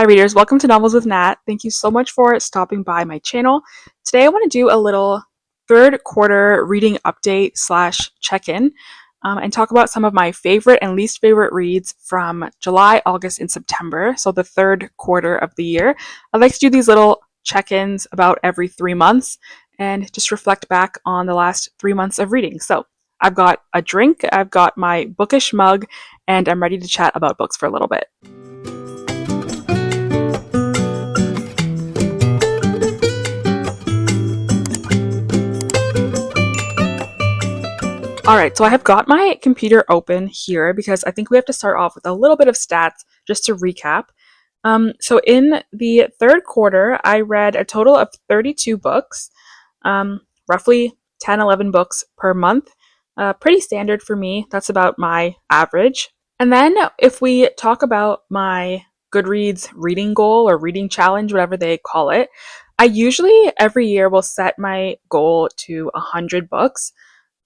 readers, welcome to Novels with Nat. Thank you so much for stopping by my channel. Today I want to do a little third quarter reading update slash check-in and talk about some of my favorite and least favorite reads from July, August, and September, so the third quarter of the year. I like to do these little check-ins about every 3 months and just reflect back on the last 3 months of reading. So I've got a drink, I've got my bookish mug, and I'm ready to chat about books for a little bit. Alright, so I have got my computer open here because I think we have to start off with a little bit of stats just to recap. So in the third quarter, I read a total of 32 books, roughly 10-11 books per month. Pretty standard for me. That's about my average. And then if we talk about my Goodreads reading goal or reading challenge, whatever they call it, I usually every year will set my goal to 100 books.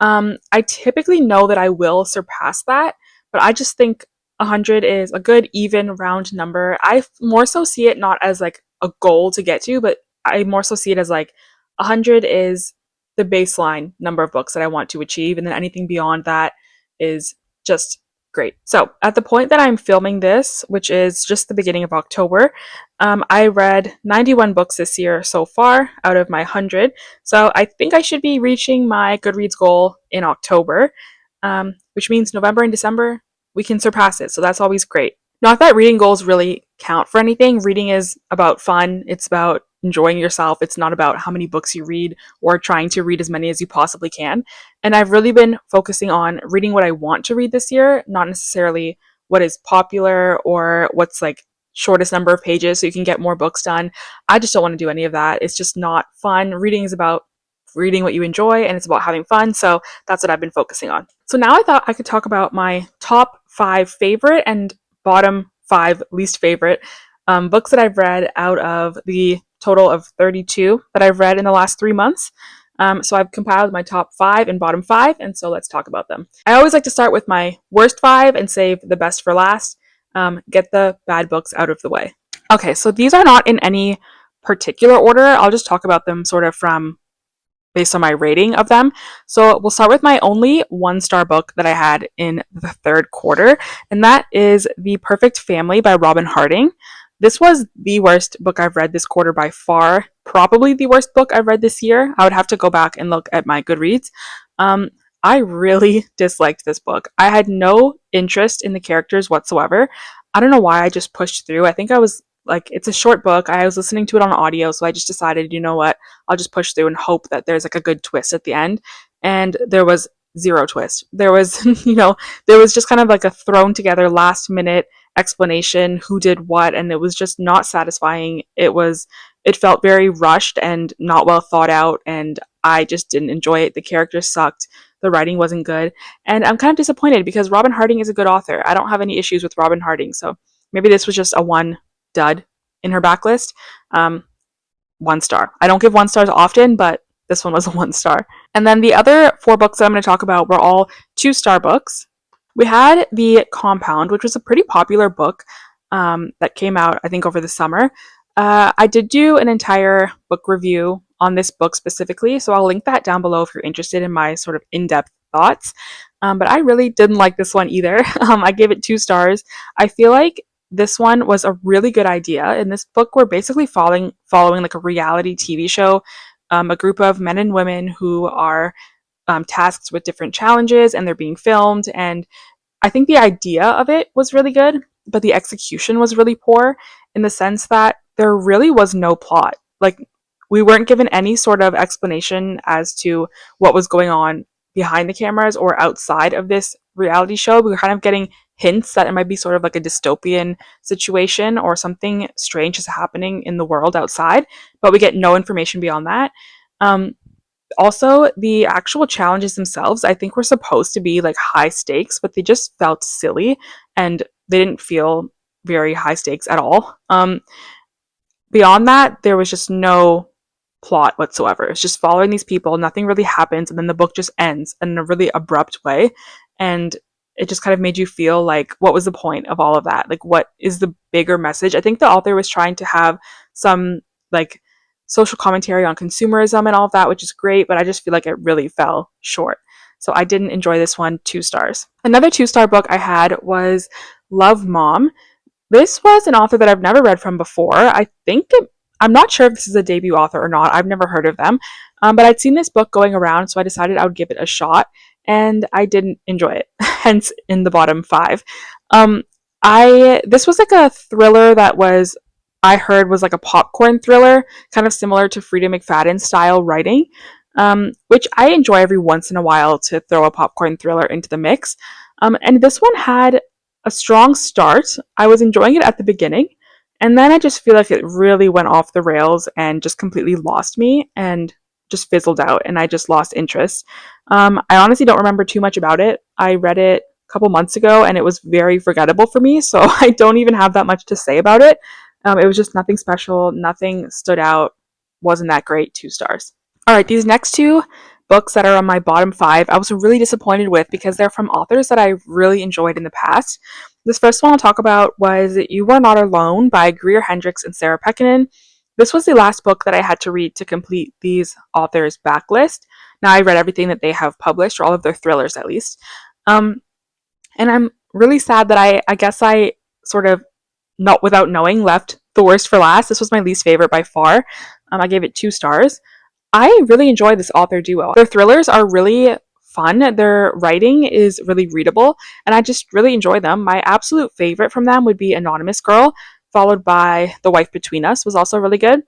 I typically know that I will surpass that, but I just think 100 is a good even round number. I more so see it not as like a goal to get to, but I more so see it as like 100 is the baseline number of books that I want to achieve, and then anything beyond that is just great. So at the point that I'm filming this, which is just the beginning of October, I read 91 books this year so far out of my 100. So I think I should be reaching my Goodreads goal in October, which means November and December, we can surpass it. So that's always great. Not that reading goals really count for anything. Reading is about fun. It's about enjoying yourself. It's not about how many books you read or trying to read as many as you possibly can. And I've really been focusing on reading what I want to read this year, not necessarily what is popular or what's like shortest number of pages so you can get more books done. I just don't want to do any of that. It's just not fun. Reading is about reading what you enjoy and it's about having fun. So that's what I've been focusing on. So now I thought I could talk about my top 5 favorite and bottom 5 least favorite books that I've read out of the total of 32 that I've read in the last 3 months. So I've compiled my top 5 and bottom 5, and so let's talk about them. I always like to start with my worst 5 and save the best for last. Get the bad books out of the way. Okay, so these are not in any particular order. I'll just talk about them sort of from based on my rating of them. So we'll start with my only 1-star book that I had in the third quarter, and that is The Perfect Family by Robin Harding. This was the worst book I've read this quarter by far, probably the worst book I've read this year. I would have to go back and look at my Goodreads. I really disliked this book. I had no interest in the characters whatsoever. I don't know why I just pushed through. I think I was like, it's a short book. I was listening to it on audio, so I just decided, you know what, I'll just push through and hope that there's like a good twist at the end. And there was zero twist. There was, there was just kind of like a thrown together last minute explanation who did what, and it was just not satisfying. It felt very rushed and not well thought out, and I just didn't enjoy it. The characters sucked. The writing wasn't good. And I'm kind of disappointed because Robin Harding is a good author. I don't have any issues with Robin Harding, so maybe this was just a one dud in her backlist. 1 star. I don't give 1 stars often, but this one was a 1 star. And then the other 4 books that I'm going to talk about were all 2-star books. We had The Compound, which was a pretty popular book that came out, I think, over the summer. I did do an entire book review on this book specifically, so I'll link that down below if you're interested in my sort of in-depth thoughts. But I really didn't like this one either. I gave it 2 stars. I feel like this one was a really good idea. In this book, we're basically following like a reality TV show, a group of men and women who are tasked with different challenges, and they're being filmed. And I think the idea of it was really good, but the execution was really poor in the sense that there really was no plot. Like, we weren't given any sort of explanation as to what was going on behind the cameras or outside of this reality show. We were kind of getting hints that it might be sort of like a dystopian situation or something strange is happening in the world outside, but we get no information beyond that. Also, the actual challenges themselves, I think, were supposed to be like high stakes, but they just felt silly and they didn't feel very high stakes at all. Beyond that, there was just no plot whatsoever. It's just following these people, nothing really happens, and then the book just ends in a really abrupt way. And it just kind of made you feel like, what was the point of all of that? Like, what is the bigger message? I think the author was trying to have some like social commentary on consumerism and all of that, which is great, but I just feel like it really fell short. So I didn't enjoy this one. 2 stars. Another 2-star book I had was Love Mom. This was an author that I've never read from before. I'm not sure if this is a debut author or not. I've never heard of them. But I'd seen this book going around, so I decided I would give it a shot, and I didn't enjoy it, hence in the bottom 5. This was like a thriller that I heard was like a popcorn thriller, kind of similar to Frida McFadden style writing, which I enjoy every once in a while to throw a popcorn thriller into the mix. And this one had a strong start. I was enjoying it at the beginning, and then I just feel like it really went off the rails and just completely lost me and just fizzled out, and I just lost interest. I honestly don't remember too much about it. I read it a couple months ago, and it was very forgettable for me, so I don't even have that much to say about it. It was just nothing special, nothing stood out, wasn't that great. 2 stars. All right, these next 2 books that are on my bottom 5, I was really disappointed with because they're from authors that I really enjoyed in the past. This first one I'll talk about was You Are Not Alone by Greer Hendricks and Sarah Pekkanen. This was the last book that I had to read to complete these authors' backlist. Now I read everything that they have published, or all of their thrillers at least. And I'm really sad that I guess I sort of, not without knowing, left the worst for last. This was my least favorite by far. I gave it 2 stars. I really enjoy this author duo. Their thrillers are really fun. Their writing is really readable, and I just really enjoy them. My absolute favorite from them would be Anonymous Girl, followed by The Wife Between Us, was also really good.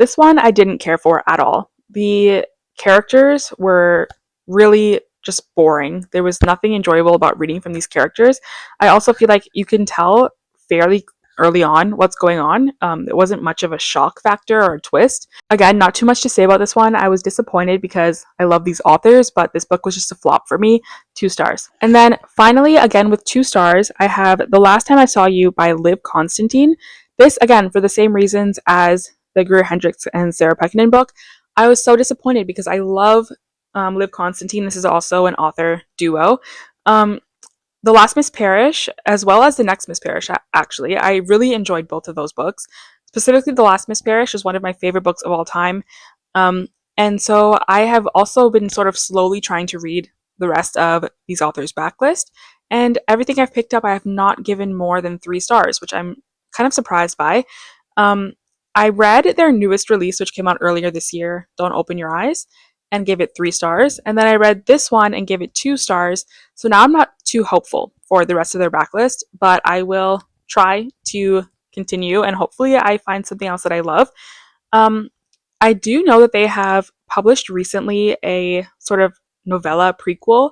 This one I didn't care for at all. The characters were really just boring. There was nothing enjoyable about reading from these characters. I also feel like you can tell fairly early on what's going on. It wasn't much of a shock factor or a twist. Again, not too much to say about this one. I was disappointed because I love these authors, but this book was just a flop for me. 2 stars. And then finally, again with 2 stars, I have The Last Time I Saw You by Liv Constantine. This, again, for the same reasons as the Greer Hendricks and Sarah Pekkanen book. I was so disappointed because I love Liv Constantine. This is also an author duo. The Last Miss Parrish, as well as The Next Miss Parrish, actually. I really enjoyed both of those books. Specifically, The Last Miss Parrish is one of my favorite books of all time. And so I have also been sort of slowly trying to read the rest of these authors' backlist. And everything I've picked up, I have not given more than 3 stars, which I'm kind of surprised by. I read their newest release, which came out earlier this year, Don't Open Your Eyes, and gave it 3 stars. And then I read this one and gave it 2 stars. So now I'm not too hopeful for the rest of their backlist, but I will try to continue, and hopefully I find something else that I love. I do know that they have published recently a sort of novella prequel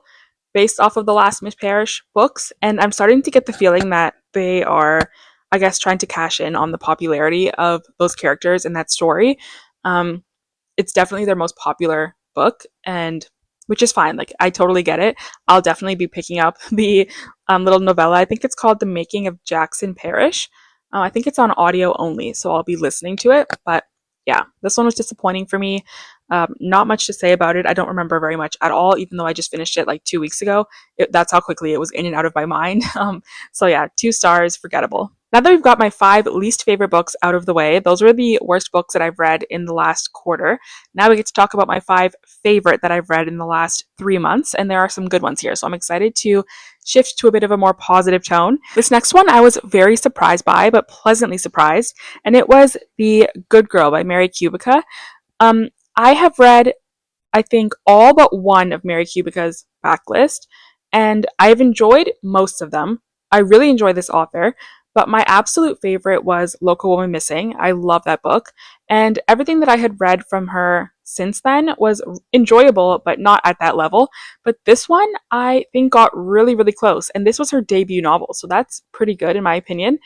based off of the Last Miss Parrish books, and I'm starting to get the feeling that they are, I guess, trying to cash in on the popularity of those characters in that story. It's definitely their most popular book, and which is fine. Like, I totally get it. I'll definitely be picking up the little novella. I think it's called The Making of Jackson Parrish. I think it's on audio only, so I'll be listening to it. But yeah, this one was disappointing for me. Not much to say about it. I don't remember very much at all, even though I just finished it like 2 weeks ago. That's how quickly it was in and out of my mind. So yeah, 2 stars, forgettable. Now that we've got my 5 least favorite books out of the way, those were the worst books that I've read in the last quarter. Now we get to talk about my 5 favorite that I've read in the last 3 months, and there are some good ones here. So I'm excited to shift to a bit of a more positive tone. This next one I was very surprised by, but pleasantly surprised, and it was The Good Girl by Mary Kubica. I have read, I think, all but one of Mary Kubica's backlist, and I've enjoyed most of them. I really enjoy this author, but my absolute favorite was Local Woman Missing. I love that book, and everything that I had read from her since then was enjoyable, but not at that level. But this one, I think, got really, really close, and this was her debut novel, so that's pretty good in my opinion.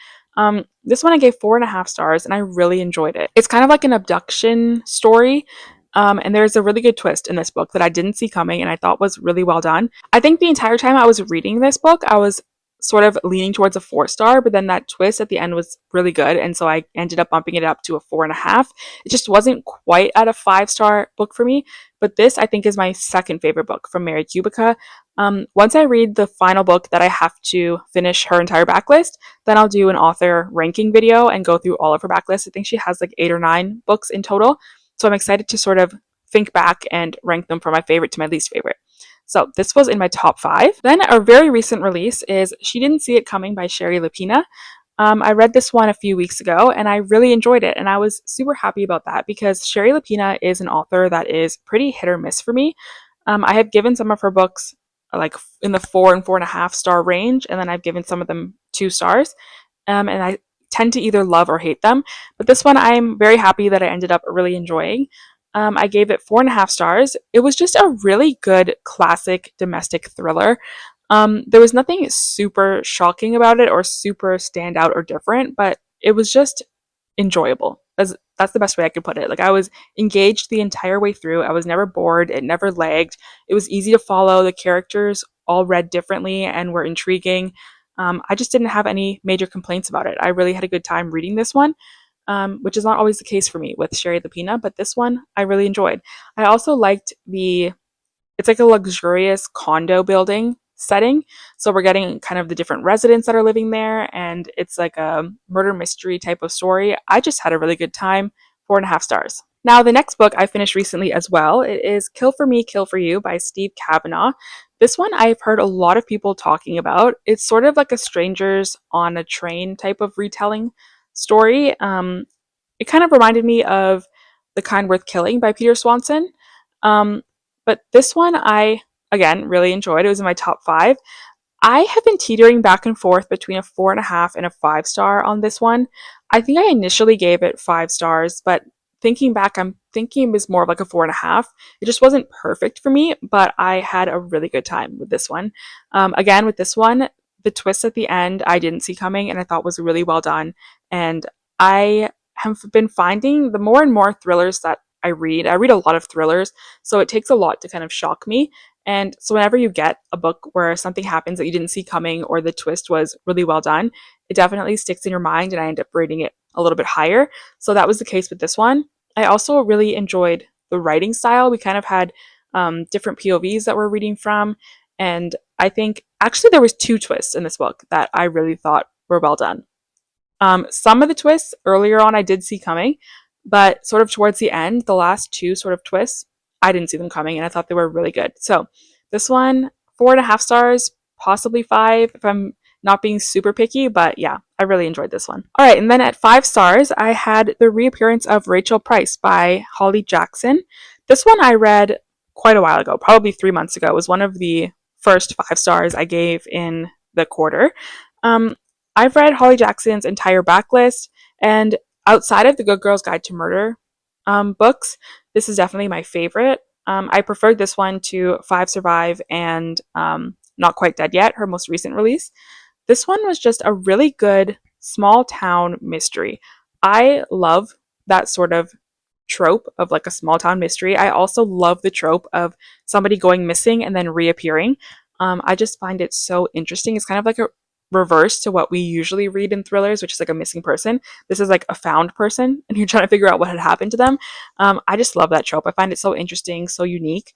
This one I gave 4.5 stars, and I really enjoyed it. It's kind of like an abduction story, and there's a really good twist in this book that I didn't see coming and I thought was really well done. I think the entire time I was reading this book, I was sort of leaning towards a 4 star, but then that twist at the end was really good, and so I ended up bumping it up to a 4.5. It just wasn't quite at a 5 star book for me, but this I think is my second favorite book from Mary Kubica. Once I read the final book that I have to finish her entire backlist, then I'll do an author ranking video and go through all of her backlist. I think she has like 8 or 9 books in total, so I'm excited to sort of think back and rank them from my favorite to my least favorite. So this was in my top 5. Then a very recent release is She Didn't See It Coming by Sherry Lapina. I read this one a few weeks ago and I really enjoyed it, and I was super happy about that because Sherry Lapina is an author that is pretty hit or miss for me. I have given some of her books like in the 4 and 4.5 star range, and then I've given some of them 2 stars, and I tend to either love or hate them. But this one I'm very happy that I ended up really enjoying. I gave it 4.5 stars. It was just a really good classic domestic thriller. There was nothing super shocking about it or super standout or different, but it was just enjoyable. That's the best way I could put it. Like I was engaged the entire way through. I was never bored. It never lagged. It was easy to follow. The characters all read differently and were intriguing. I just didn't have any major complaints about it. I really had a good time reading this one, which is not always the case for me with Sherry Lapina, but this one I really enjoyed. I also liked it's like a luxurious condo building setting. So we're getting kind of the different residents that are living there, and it's like a murder mystery type of story. I just had a really good time. 4.5 stars. Now, the next book I finished recently as well. It is Kill for Me, Kill for You by Steve Kavanaugh. This one I've heard a lot of people talking about. It's sort of like a strangers on a train type of retelling story. It kind of reminded me of The Kind Worth Killing by Peter Swanson. Um, but this one I, again, really enjoyed. It was in my top 5. I have been teetering back and forth between a 4.5 and a 5 star on this one. I think I initially gave it 5 stars, but thinking back, I'm thinking it was more of like a 4.5. It just wasn't perfect for me, but I had a really good time with this one. Again, with this one, the twist at the end I didn't see coming and I thought was really well done. And I have been finding the more and more thrillers that I read a lot of thrillers, so it takes a lot to kind of shock me. And so whenever you get a book where something happens that you didn't see coming or the twist was really well done, it definitely sticks in your mind and I end up rating it a little bit higher. So that was the case with this one. I also really enjoyed the writing style. We kind of had different POVs that we're reading from, and I think actually there was 2 twists in this book that I really thought were well done. Some of the twists earlier on I did see coming, but sort of towards the end, the last 2 sort of twists, I didn't see them coming and I thought they were really good. So this one, 4.5 stars, possibly 5 if I'm not being super picky, but yeah, I really enjoyed this one. All right, and then at 5 stars, I had The Reappearance of Rachel Price by Holly Jackson. This one I read quite a while ago, probably 3 months ago. It was one of the first 5 stars I gave in the quarter. Um, I've read Holly Jackson's entire backlist, and outside of the Good Girl's Guide to Murder books, this is definitely my favorite. I preferred this one to Five Survive and Not Quite Dead Yet, her most recent release. This one was just a really good small town mystery. I love that sort of trope of like a small town mystery. I also love the trope of somebody going missing and then reappearing. I just find it so interesting. It's kind of like a reverse to what we usually read in thrillers, which is like a missing person. This is like a found person and you're trying to figure out what had happened to them. I just love that trope. I find it so interesting, so unique.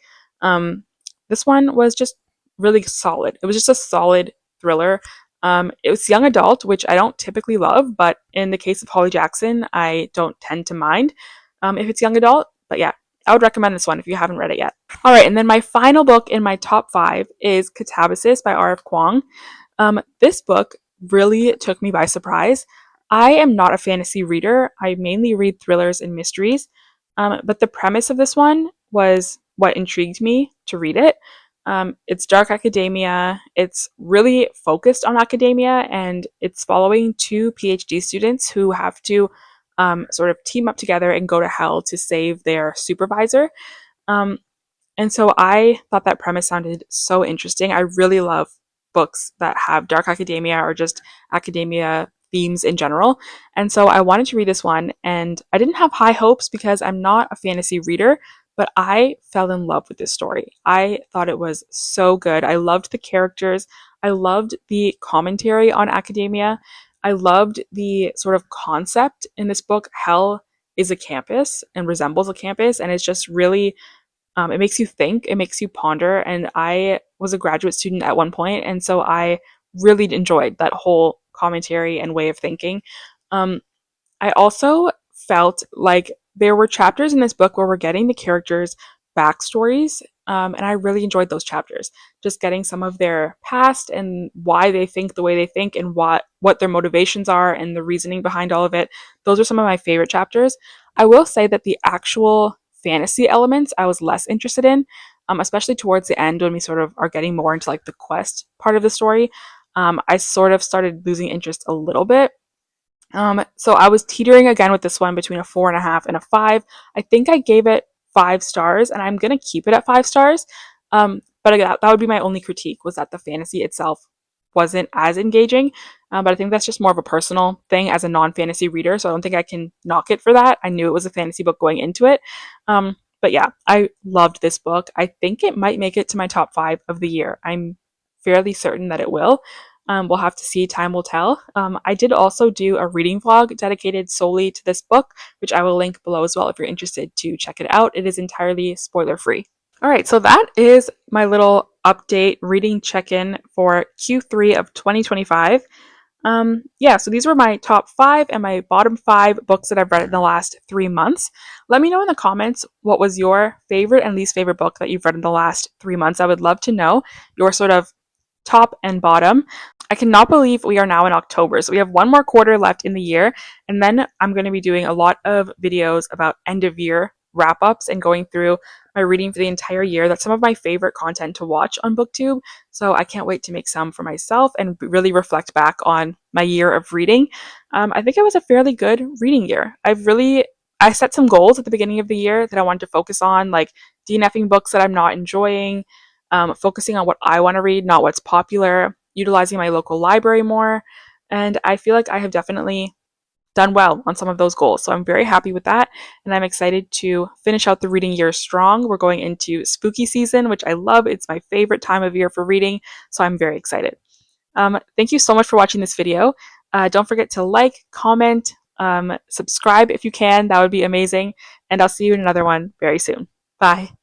This one was just really solid. It was just a solid thriller. It was young adult, which I don't typically love, but in the case of Holly Jackson, I don't tend to mind if it's young adult. But yeah, I would recommend this one if you haven't read it yet. All right, and then my final book in my top 5 is Katabasis by R.F. Kuang. This book really took me by surprise. I am not a fantasy reader. I mainly read thrillers and mysteries. But the premise of this one was what intrigued me to read it. It's dark academia. It's really focused on academia, and it's following 2 PhD students who have to sort of team up together and go to hell to save their supervisor. And so I thought that premise sounded so interesting. I really love books that have dark academia or just academia themes in general. And so I wanted to read this one, and I didn't have high hopes because I'm not a fantasy reader, but I fell in love with this story. I thought it was so good. I loved the characters. I loved the commentary on academia. I loved the sort of concept in this book. Hell is a campus and resembles a campus, and it's just really it makes you think, it makes you ponder. And I was a graduate student at one point, and so I really enjoyed that whole commentary and way of thinking. Um, I also felt like there were chapters in this book where we're getting the characters' backstories, and I really enjoyed those chapters. Just getting some of their past and why they think the way they think, and what their motivations are, and the reasoning behind all of it. Those are some of my favorite chapters. I will say that the actual fantasy elements I was less interested in, especially towards the end when we sort of are getting more into like the quest part of the story. I sort of started losing interest a little bit. So I was teetering again with this one between a 4.5 and a 5. I think I gave it 5 stars, and I'm gonna keep it at 5 stars. But again, that would be my only critique, was that the fantasy itself wasn't as engaging. But I think that's just more of a personal thing as a non-fantasy reader, so I don't think I can knock it for that. I knew it was a fantasy book going into it. But yeah, I loved this book. I think it might make it to my top 5 of the year. I'm fairly certain that it will. We'll have to see. Time will tell. I did also do a reading vlog dedicated solely to this book, which I will link below as well if you're interested to check it out. It is entirely spoiler free. All right, so that is my little update reading check-in for Q3 of 2025. Yeah, so these were my top 5 and my bottom 5 books that I've read in the last 3 months. Let me know in the comments what was your favorite and least favorite book that you've read in the last 3 months. I would love to know your sort of top and bottom. I cannot believe we are now in October. So we have one more quarter left in the year. And then I'm going to be doing a lot of videos about end of year wrap ups and going through my reading for the entire year. That's some of my favorite content to watch on BookTube. So I can't wait to make some for myself and really reflect back on my year of reading. I think it was a fairly good reading year. I set some goals at the beginning of the year that I wanted to focus on, like DNFing books that I'm not enjoying, focusing on what I want to read, not what's popular, utilizing my local library more. And I feel like I have definitely done well on some of those goals. So I'm very happy with that. And I'm excited to finish out the reading year strong. We're going into spooky season, which I love. It's my favorite time of year for reading. So I'm very excited. Thank you so much for watching this video. Don't forget to like, comment, subscribe if you can. That would be amazing. And I'll see you in another one very soon. Bye.